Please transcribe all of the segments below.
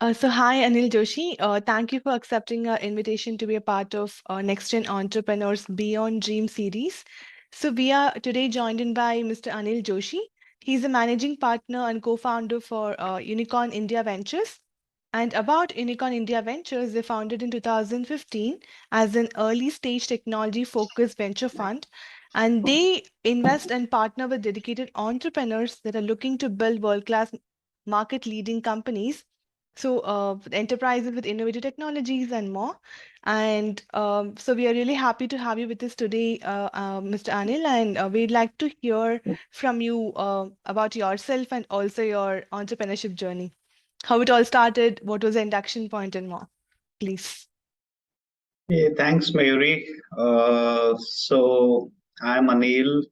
Hi, Anil Joshi. Thank you for accepting our invitation to be a part of Next Gen Entrepreneurs Beyond Dream series. So, we are today joined in by Mr. Anil Joshi. He's a managing partner and co-founder for Unicorn India Ventures. And about Unicorn India Ventures, they founded in 2015 as an early stage technology focused venture fund. And they invest and partner with dedicated entrepreneurs that are looking to build world-class market leading companies, enterprises with innovative technologies and more. And so we are really happy to have you with us today, Mr. Anil, and we'd like to hear from you about yourself and also your entrepreneurship journey, how it all started, what was the induction point, and more. Please. Hey, thanks, Mayuri. I'm Anil.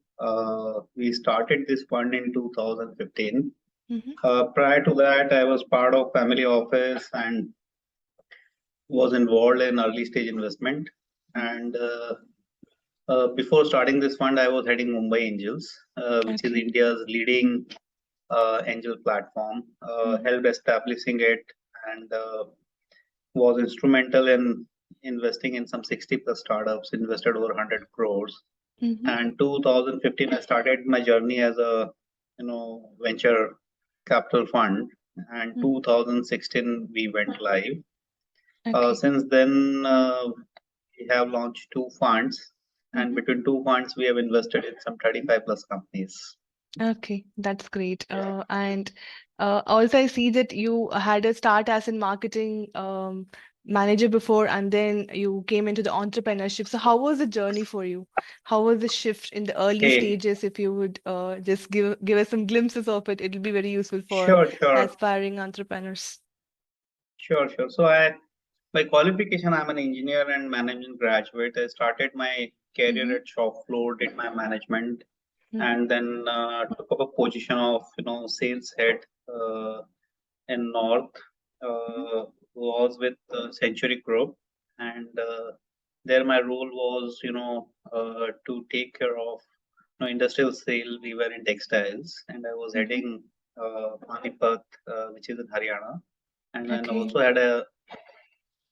We started this fund in 2015. Mm-hmm. Prior to that, I was part of family office and was involved in early stage investment. And before starting this fund, I was heading Mumbai Angels, which is Okay. India's leading angel platform. Mm-hmm. Helped establishing it and was instrumental in investing in some 60 plus startups, invested over 100 crores. Mm-hmm. And 2015, I started my journey as a venture capital fund. And 2016, we went live. Okay. Since then, we have launched two funds, and Mm-hmm. between two funds, we have invested in some 35 plus companies. Okay, that's great. And also, I see that you had a start as a marketing manager before, and then you came into the entrepreneurship. So, how was the journey for you? How was the shift in the early Hey, stages? If you would just give us some glimpses of it, it'll be very useful for sure, sure, aspiring entrepreneurs. sure. By qualification, I'm an engineer and management graduate. I started my career Mm-hmm. at shop floor, did my management, Mm-hmm. and then took up a position of sales head in North. Was with Century Group, and there my role was to take care of industrial sale. We were in textiles, and I was Mm-hmm. heading Panipat, which is in Haryana, and then Okay. also had a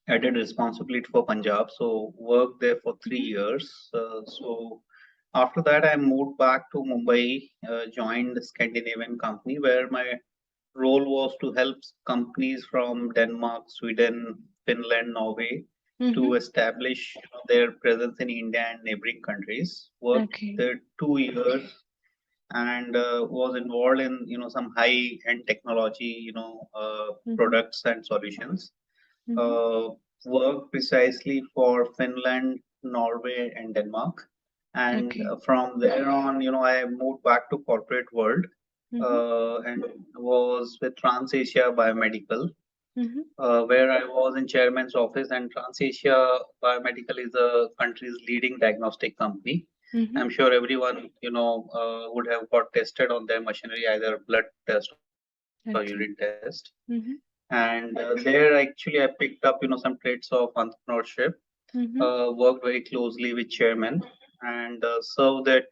added responsibility for Punjab. So worked there for three Mm-hmm. years. So after that, I moved back to Mumbai, joined a Scandinavian company where my role was to help companies from Denmark, Sweden, Finland, Norway Mm-hmm. to establish their presence in India and neighboring countries. Worked Okay. there 2 years and was involved in some high-end technology, Mm-hmm. products and solutions. Mm-hmm. uh, Worked precisely for Finland, Norway, and Denmark. And Okay. from there on, I moved back to corporate world Mm-hmm. and was with TransAsia Biomedical, Mm-hmm. where I was in chairman's office. And TransAsia Biomedical is the country's leading diagnostic company. Mm-hmm. I'm sure everyone, would have got tested on their machinery, either blood test or urine test. And Mm-hmm. there actually I picked up some traits of entrepreneurship, Mm-hmm. worked very closely with chairman, and served there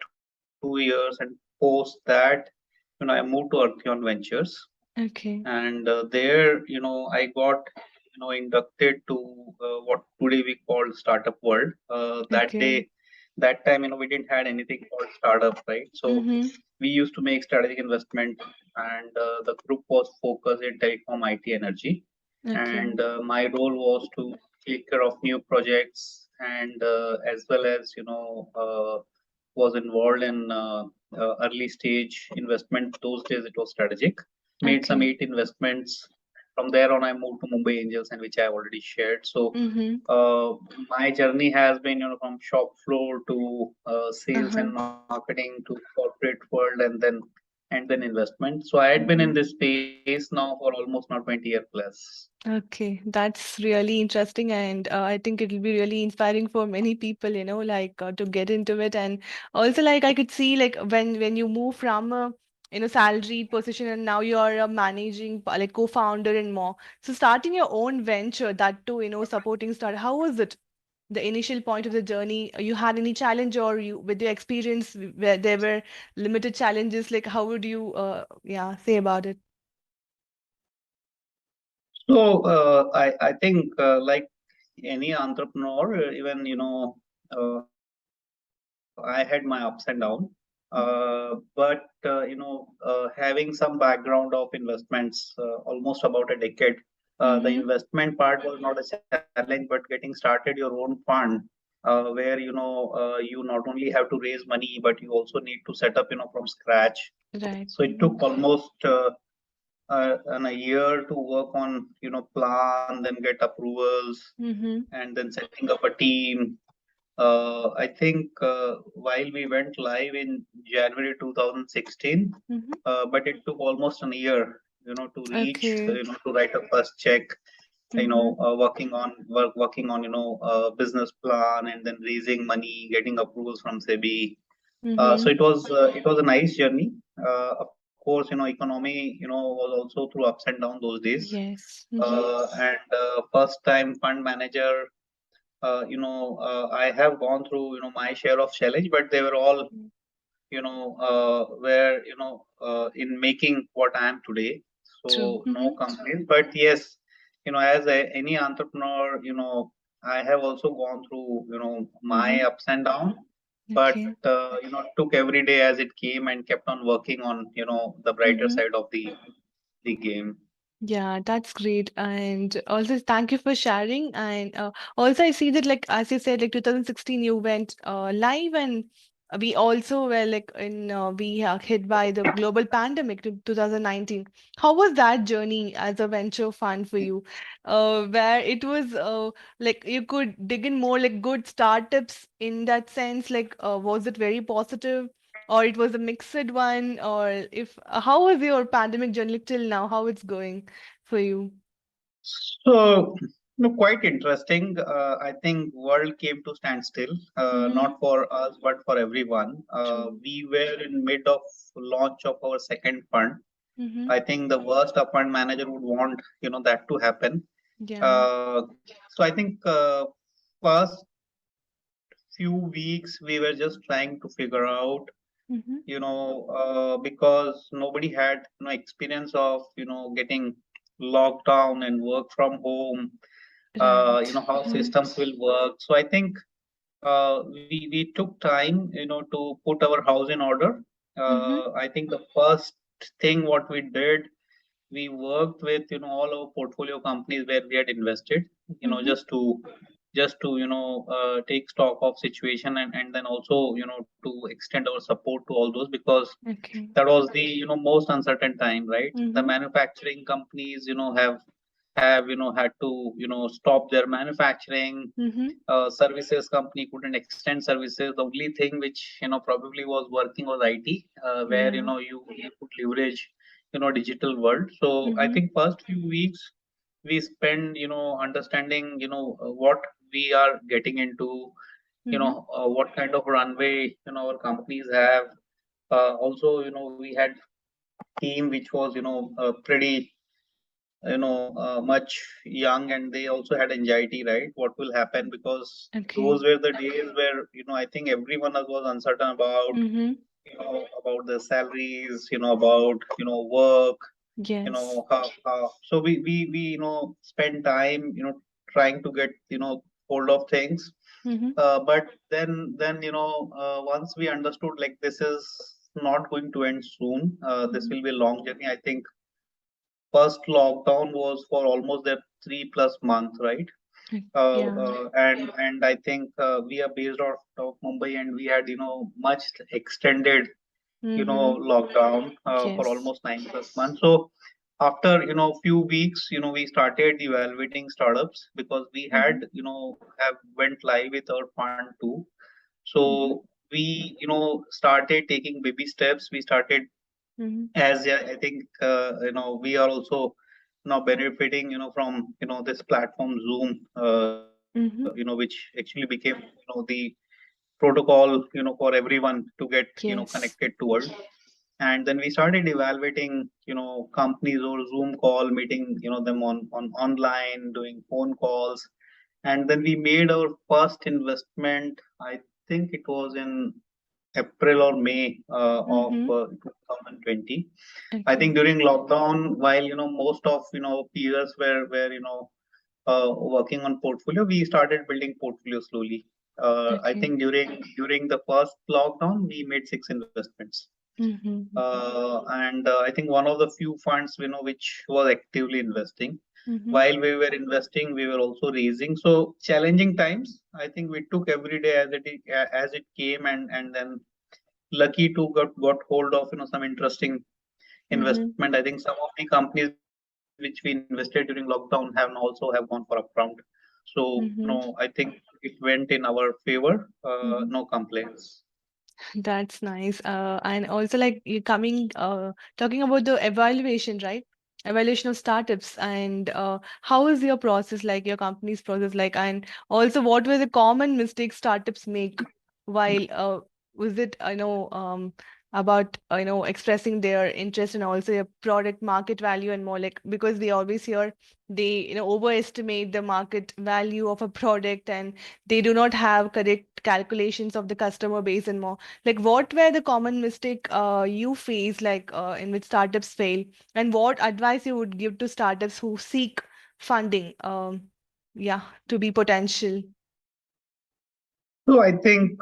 2 years. And post that, I moved to Archeon Ventures, Okay. and there I got inducted to what today we call startup world. That Okay. day, that time, we didn't had anything called startup, right? So Mm-hmm. we used to make strategic investment, and the group was focused in telecom, IT, energy. Okay. And my role was to take care of new projects, and as well as was involved in early stage investment. Those days it was strategic. Made some Okay. 8 investments. From there on, I moved to Mumbai Angels, and which I already shared. So Mm-hmm. my journey has been, from shop floor to sales Uh-huh. and marketing to corporate world, and then investment. So I had been in Mm-hmm. this space now for almost now 20 years plus. Okay, that's really interesting, and I think it'll be really inspiring for many people, to get into it. And also, like, I could see, like, when you move from a salaried position and now you're a managing like co-founder and more. So starting your own venture, that too, supporting start. How was it? The initial point of the journey, you had any challenge, or you with your experience where there were limited challenges, like how would you yeah, say about it? So I think like any entrepreneur, even I had my ups and downs. Having some background of investments almost about a decade, the Mm-hmm. investment part was not a challenge, but getting started your own fund, where you not only have to raise money, but you also need to set up from scratch. Right. So it took almost and a year to work on plan, then get approvals, Mm-hmm. and then setting up a team. I think while we went live in January 2016, Mm-hmm. but it took almost an year, to reach, Okay. to write a first check, Mm-hmm. working on, business plan, and then raising money, getting approvals from SEBI. So Mm-hmm. it was a nice journey. Of course, economy, was also through ups and downs those days. Yes. Mm-hmm. And first time fund manager, I have gone through, my share of challenge, but they were all, were, in making what I am today. True. So no Mm-hmm. complaints, but yes, as any entrepreneur, I have also gone through, my Mm-hmm. ups and downs, but, Okay. took every day as it came and kept on working on, the brighter Mm-hmm. side of the game. Yeah, that's great. And also, thank you for sharing. And also, I see that, like, as you said, like 2016, you went live, and we also were like we are hit by the global pandemic to 2019. How was that journey as a venture fund for you? Where it was like you could dig in more like good startups in that sense. Like, was it very positive? Or it was a mixed one, or if how was your pandemic journey till now? How it's going for you? So, quite interesting. I think world came to stand still, Mm-hmm. not for us, but for everyone. True. We were in mid of launch of our second fund. Mm-hmm. I think the worst a fund manager would want, that to happen. Yeah. Uh, so I think first few weeks we were just trying to figure out, Mm-hmm. because nobody had experience of getting locked down and work from home, Right. how Mm-hmm. systems will work. So I think we took time to put our house in order. Mm-hmm. I think the first thing what we did, we worked with all our portfolio companies where we had invested, Mm-hmm. just to take stock of situation, and then also to extend our support to all those, because Okay. that was the most uncertain time, right? The Mm-hmm. manufacturing companies have had to stop their manufacturing. Mm-hmm. Services company couldn't extend services. The only thing which probably was working was IT, where Yeah. you could leverage digital world. So I Mm-hmm. think first few weeks we spend understanding what we are getting into, Mm-hmm. what kind of runway our companies have. Also, we had team which was pretty much young, and they also had anxiety, right? What will happen, because Okay. those were the days where I think everyone was uncertain about Mm-hmm. about the salaries, about work, Yes. so we spend time trying to get hold of things. Mm-hmm. But then once we understood, like, this is not going to end soon, this Mm-hmm. will be a long journey. I think first lockdown was for almost that 3+ month, right? Yeah. And I think we are based out of Mumbai, and we had much extended Mm-hmm. lockdown for Yes. almost 9+ months. So after few weeks, we started evaluating startups, because we Mm-hmm. had have went live with our fund too. Mm-hmm. So we started taking baby steps. We started, Mm-hmm. as yeah, I think we are also now benefiting from this platform Zoom, which Mm-hmm. actually became the protocol for everyone to get connected Yes. to world. And then we started evaluating companies over Zoom call, meeting them on online, doing phone calls. And then we made our first investment. I think it was in April or May of Mm-hmm. 2020. I Okay. think during lockdown, while most of peers were working on portfolio, we started building portfolio slowly. I Okay. think during the first lockdown, we made six investments. Mm-hmm. And I think one of the few funds which was actively investing. Mm-hmm. While we were investing, we were also raising. So challenging times. I think we took every day as it came, and then lucky to got hold of some interesting Mm-hmm. investment. I think some of the companies which we invested during lockdown have gone for upfront. So Mm-hmm. I think it went in our favor. Mm-hmm. No complaints. That's nice. And also like you coming talking about the evaluation, right? Evaluation of startups and how is your process like your company's process like and also what were the common mistakes startups make while was it about expressing their interest and also your product market value and more like because we always hear they overestimate the market value of a product and they do not have correct calculations of the customer base and more like, what were the common mistake you face, like in which startups fail, and what advice you would give to startups who seek funding, yeah, to be potential? So I think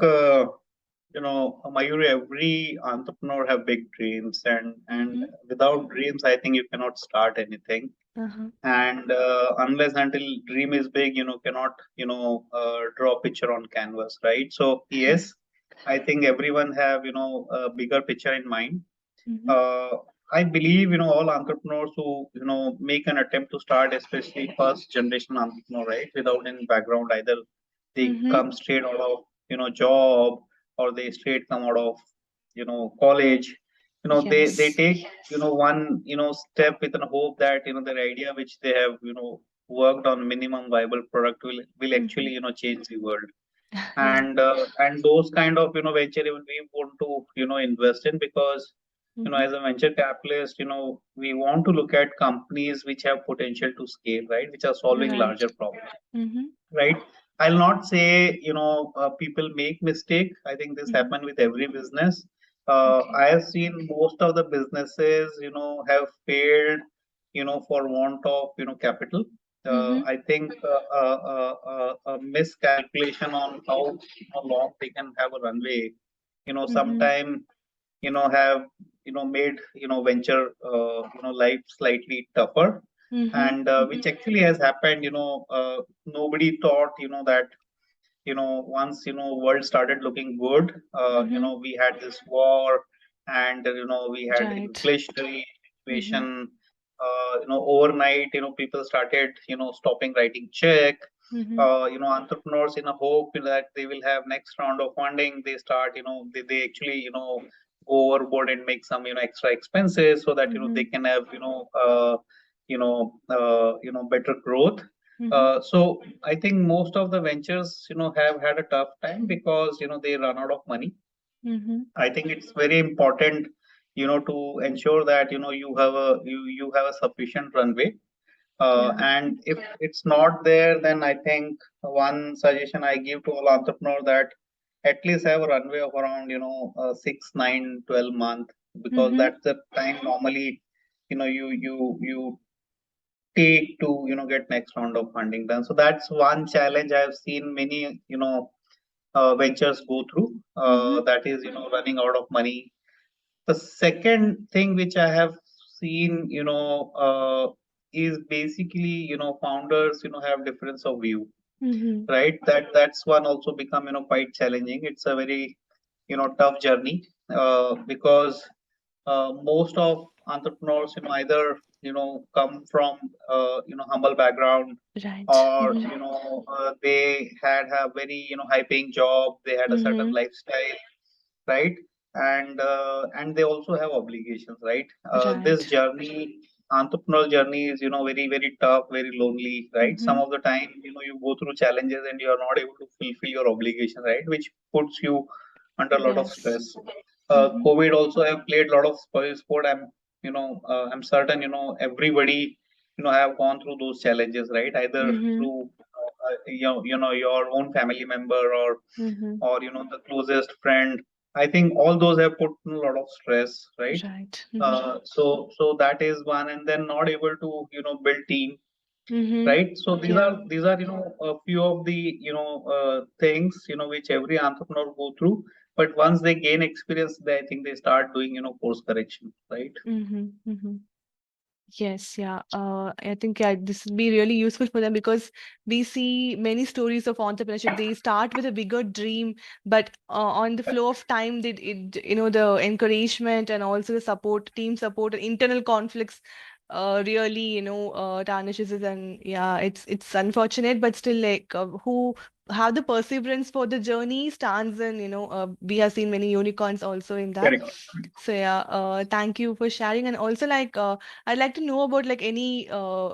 Mayuri, every entrepreneur have big dreams, and Mm-hmm. without dreams, I think you cannot start anything. Uh-huh. And unless until dream is big, cannot draw a picture on canvas, right? So Right. yes, I think everyone have a bigger picture in mind. Mm-hmm. uh, I believe all entrepreneurs who make an attempt to start, especially first generation entrepreneur, right, without any background either, they Mm-hmm. come straight out of job, or they straight come out of college. They Yes. take one step with a hope that their idea which they have worked on minimum viable product will actually Mm-hmm. change the world. Right. And those kind of venture even we want to invest in, because Mm-hmm. as a venture capitalist, we want to look at companies which have potential to scale, right, which are solving Right. larger problems, Mm-hmm. right? I'll not say people make mistake. I think this Mm-hmm. happen with every business. Okay. I have seen most of the businesses have failed for want of capital. Mm-hmm. I think a miscalculation on how long they can have a runway Mm-hmm. sometime have made venture life slightly tougher. Mm-hmm. And which actually has happened. Nobody thought that once world started looking good, Mm-hmm. we had this war, and we had Right. inflationary Mm-hmm. situation. Overnight people started stopping writing check. Mm-hmm. Entrepreneurs in a hope that they will have next round of funding, they start they actually go overboard and make some extra expenses, so that they Mm-hmm. can have better growth. Mm-hmm. So I think most of the ventures, have had a tough time because, they run out of money. Mm-hmm. I think it's very important, to ensure that, you have a sufficient runway. Yeah. And if it's not there, then I think one suggestion I give to all entrepreneurs that at least have a runway of around, 6, 9, 12 months, because Mm-hmm. that's the time normally, you take to get next round of funding done. So that's one challenge I've seen many ventures go through. Mm-hmm. That is running out of money. The second thing which I have seen is basically founders have difference of view, Mm-hmm. right? That's one also become quite challenging. It's a very tough journey, because most of entrepreneurs either come from humble background, Right. or Mm-hmm. they had a very high paying job, they had a certain Mm-hmm. lifestyle, right? And they also have obligations, right? This Right. journey, entrepreneurial journey, is very very tough, very lonely, right? Some Mm-hmm. of the time you go through challenges and you are not able to fulfill your obligation, right, which puts you under a lot of Yes. stress. Mm-hmm. COVID also have played a lot of sport. I'm certain everybody have gone through those challenges, right, either Mm-hmm. through your own family member, or Mm-hmm. the closest friend. I think all those have put a lot of stress, right? Right. Mm-hmm. So that is one, and then not able to build team, Mm-hmm. right? So Yeah. these are a few of the things which every entrepreneur go through. But once they gain experience, they I think they start doing course correction, right? Mm-hmm. Mm-hmm. Yes, yeah. I think yeah, this will be really useful for them because we see many stories of entrepreneurship. They start with a bigger dream, but on the flow of time, the encouragement and also the support, team support, and internal conflicts, really, tarnishes it. And yeah, it's unfortunate, but still, like, who have the perseverance for the journey stands in, we have seen many unicorns also in that. Correct. So yeah, thank you for sharing. And also, like, I'd like to know about like any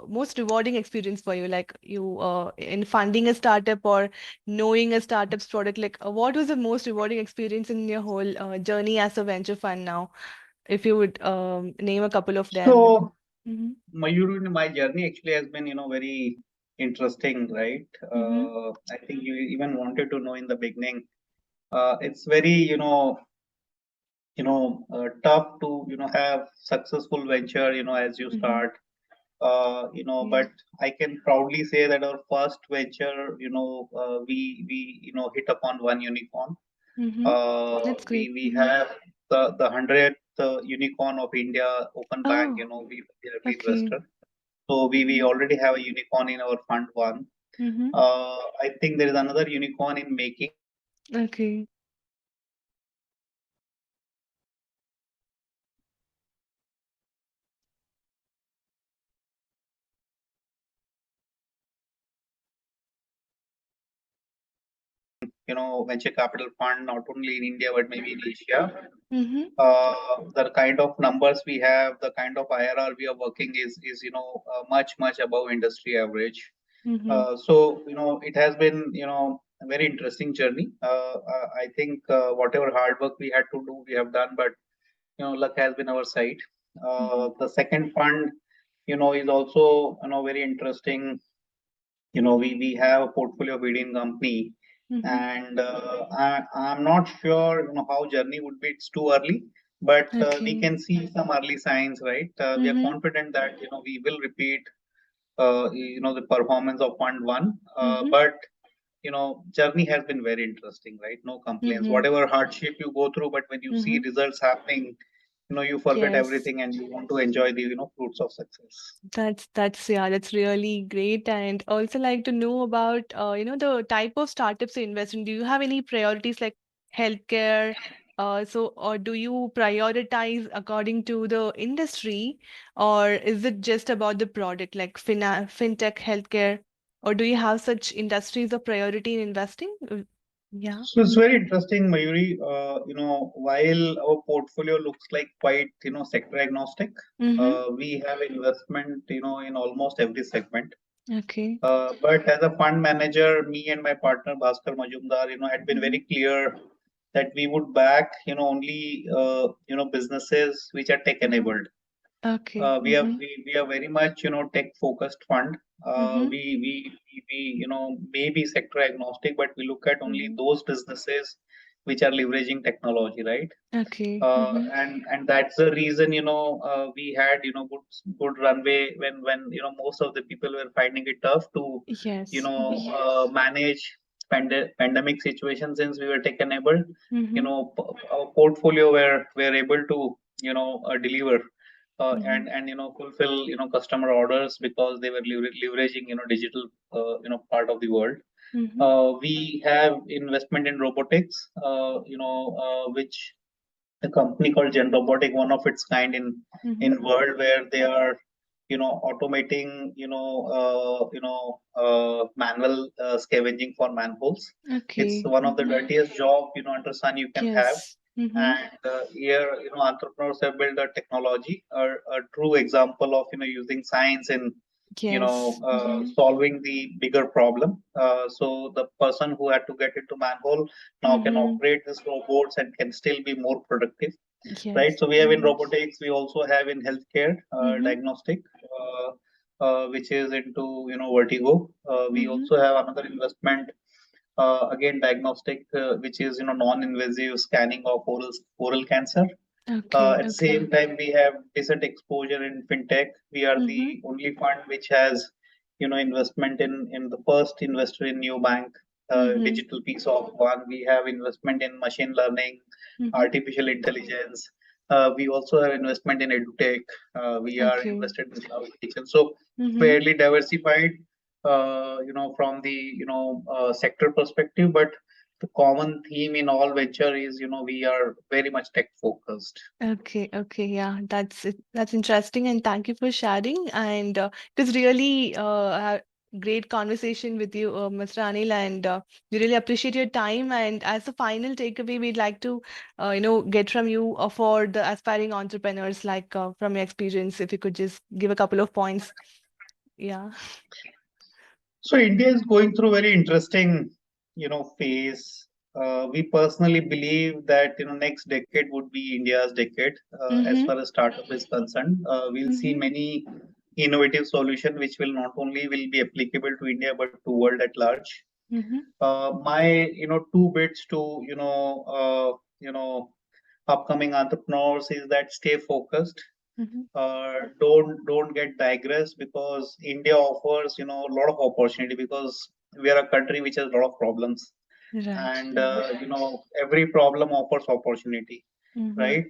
most rewarding experience for you, like you in funding a startup or knowing a startup's product. Like, what was the most rewarding experience in your whole journey as a venture fund now? If you would name a couple of them. So Mm-hmm. my journey actually has been very interesting, right? Mm-hmm. I think you even wanted to know in the beginning. It's very tough to have successful venture as you Mm-hmm. start. Yeah. But I can proudly say that our first venture, we hit upon one unicorn. Mm-hmm. That's great. We Mm-hmm. have the 100th unicorn of India open bank. Oh, We have the okay. investor. So we Mm-hmm. already have a unicorn in our fund one. Mm-hmm. I think there is another unicorn in making. Okay. Venture capital fund not only in India but maybe in Asia. Mm-hmm. The kind of numbers we have, the kind of IRR we are working is much above industry average. Mm-hmm. So it has been a very interesting journey. I think whatever hard work we had to do, we have done, but luck has been our side. Mm-hmm. The second fund, is also very interesting. We have a portfolio of Indian company, Mm-hmm. and I'm not sure how journey would be. It's too early, but we Okay. can see some early signs, right? We are Mm-hmm. confident that we will repeat the performance of fund one, Mm-hmm. but journey has been very interesting, right? No complaints, Mm-hmm. whatever hardship you go through, but when you see Mm-hmm. results happening, you forget Yes. everything and you want to enjoy the fruits of success. That's yeah, that's really great. And also like to know about the type of startups you invest in. Do you have any priorities like healthcare? Or do you prioritize according to the industry, or is it just about the product like fintech, healthcare, or do you have such industries of priority in investing? Yeah. So it's very interesting, Mayuri. While our portfolio looks like quite, sector agnostic, Mm-hmm. we have investment, in almost every segment. Okay. But as a fund manager, me and my partner Bhaskar Majumdar, had been Mm-hmm. very clear that we would back, only, businesses which are tech Mm-hmm. enabled. Okay. Mm-hmm. We are very much tech focused fund. Mm-hmm. We may be sector agnostic, but we look at only Mm-hmm. those businesses which are leveraging technology, right? Okay. Mm-hmm. And that's the reason we had good runway when most of the people were finding it tough to Yes. Mm-hmm. manage pandemic situation. Since we were tech enabled, Mm-hmm. our portfolio were able to deliver Mm-hmm. and fulfill customer orders because they were leveraging digital part of the world. Mm-hmm. We have investment in robotics, which a company called Gen Robotic, one of its kind Mm-hmm. in world, where they are automating manual scavenging for manholes. It's Okay. one of the Mm-hmm. dirtiest job under sun you can have. Yes. Mm-hmm. And here entrepreneurs have built a technology, a true example of using science in Yes. Mm-hmm. solving the bigger problem. So the person who had to get into manhole now can Mm-hmm. operate these robots and can still be more productive, right? Yes. So we have in Mm-hmm. robotics, we also have in healthcare Mm-hmm. diagnostic, which is into vertigo. We Mm-hmm. also have another investment again diagnostic, which is non-invasive scanning of oral cancer. Okay, At the okay. same time, we have decent exposure in fintech. We are Mm-hmm. the only fund which has, investment in the first investor in new bank, Mm-hmm. digital piece of one. We have investment in machine learning, Mm-hmm. artificial intelligence. We also have investment in edutech. We are Okay. invested in cloud kitchen. So Mm-hmm. fairly diversified, from the sector perspective, but the common theme in all venture is we are very much tech focused. Okay, okay, yeah, that's it. That's interesting, and thank you for sharing. And it was really a great conversation with you, Mr. Anil, and we really appreciate your time. And as a final takeaway, we'd like to, get from you for the aspiring entrepreneurs, like from your experience, if you could just give a couple of points. Yeah. So India is going through very interesting, phase. We personally believe that next decade would be India's decade as Mm-hmm. far as startup is concerned. We'll see Mm-hmm. many innovative solutions which will not only will be applicable to India but to world at large. Mm-hmm. My two bits to upcoming entrepreneurs is that stay focused. Mm-hmm. Don't get digressed, because India offers a lot of opportunity, because we are a country which has a lot of problems, Right. and Yeah. every problem offers opportunity, Mm-hmm. right?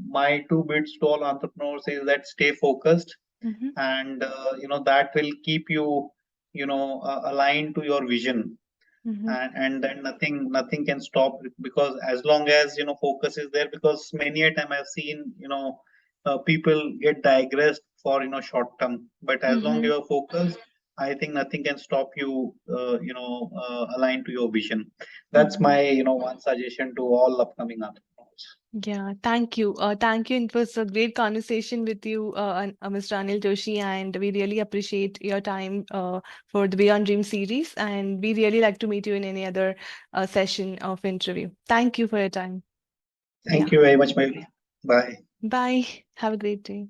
My two bits to all entrepreneurs is that stay focused, Mm-hmm. and that will keep you aligned to your vision, Mm-hmm. and then nothing can stop it, because as long as focus is there, because many a time I've seen people get digressed for short term, but as long as Mm-hmm. you're focused, I think nothing can stop you aligned to your vision. That's Mm-hmm. my one suggestion to all upcoming entrepreneurs. Yeah, thank you. Thank you. It was a great conversation with you, Mr. Anil Joshi, and we really appreciate your time for the Beyond Dream series. And we really like to meet you in any other session of interview. Thank you for your time. Thank Yeah. you very much, Mayuri. Bye. Bye. Have a great day.